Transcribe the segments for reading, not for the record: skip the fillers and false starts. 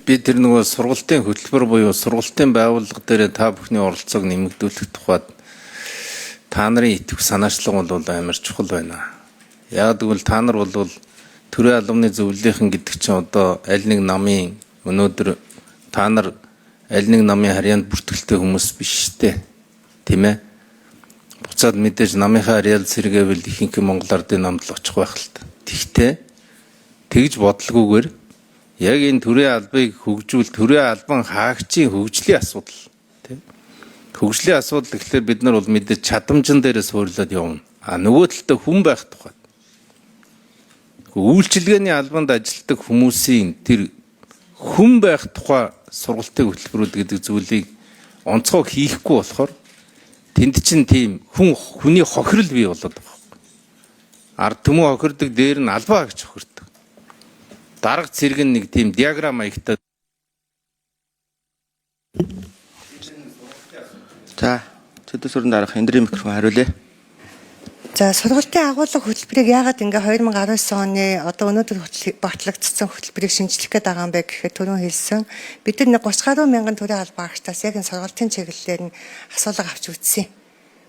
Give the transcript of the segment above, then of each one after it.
Би тэр нөгөө сургалтын хөтөлбөр буюу сургалтын байгууллага дээр та бүхний оролцоог нэмэгдүүлэх тухайд та нарын итгэх санаачлага бол амар чухал байна. Яг тэгвэл та нар бол төрийн албаны зөвлөлийнхэн гэдэг чинь одоо аль нэг намын өнөөдөр та нар аль нэг намын харьяанд бүртгэлтэй хүмүүс биш дээ. Тийм ээ. Буцаад мэдээж намынхаа харьяал сэргээвэл ихэнх Монгол Ардын намд л очих байх л та. Тэгтээ тэгж бодлогоогоор яг энэ төрийн албыг хөгжүүл төрийн албан хаагчийн хөгжлийн асуудал тийм хөгжлийн асуудал гэхэлэр бид нар бол мэдээж чадамжин дээрээ суурлаад явна. А нөгөө талдаа хүн байх тухай. Үйлчилгээний албанд ажилладаг хүмүүсийн тэр хүн байх тухай сургалтын хөтөлбөрүүд гэдэг зүйлийг онцгой хийхгүй болохоор тэнд чинь тийм хүний хохирол бий болоод байгаа. Ард түмэн хохирдог дээр нь албаа гэж хохирдог. Дарга цэрэг нэг тийм диаграм маягтай. За, төдөө сүрэн дараах эндрийн микрофон хариулъя. За, сургалтын агуулга хөтөлбөрийг яагаад ингээ 2019 оны одоо өнөөдөр багтлагдсан хөтөлбөрийг шинжлэх гээд байгаа юм бэ гэхэд түрүүн хэлсэн. Бид нар 30 гаруй мянган төрийн албан хаагчдаас яг энэ сургалтын чиглэлээр нь асуулга авч үзсэн.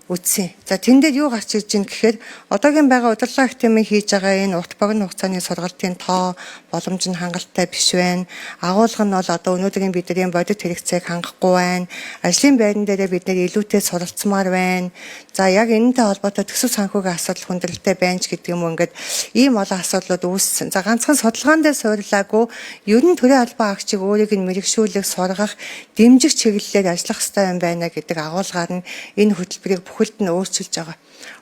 За тэн дээр юу гарч ирж байна гэхээр одоогийн байгаа удирдлага системийн хийж байгаа энэ урт богино хугацааны сургалтын тоо боломж нь хангалттай биш байна. Агуулга нь бол одоо өнөөдрийн бидний бодит хэрэгцээг хангахгүй байна. Ажлын байран дээрээ бид нэр илүүтэй суралцмаар байна. За яг энэтэй холбоотой төсөв санхүүгийн асуудал хүндрэлтэй байна ч гэдэг юм уу ингээд ийм олон асуудлууд үүссэн. За ганцхан судалгаан дээр суйрлаагүй ер нь төрийн албан хаагчийг өөрийг нь мэрэгшүүлэх, сургах, дэмжих чиглэлээр ажиллах хэрэгтэй юм байна гэдэг агуулгаар нь энэ хөтөлбөрийг бүхэлд нь өөрчилж байгаа.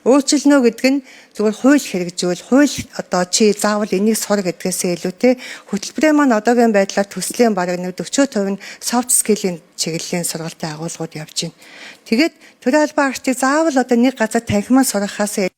Өөрчилнө гэдэг нь зөвхөн хууль хэрэгжүүл, хууль одоо чи заавал энийг сур гэдгээсээ илүүтэй хөтөлбөрийн маань одоогийн байдлаар төслийн бараг 40% нь soft skill-ийн чиглэлийн сургалтын агуулгууд явж байна. Тэгээд төрийн албан хаагчдыг заавал одоо нэг газар танхимаа сургахаас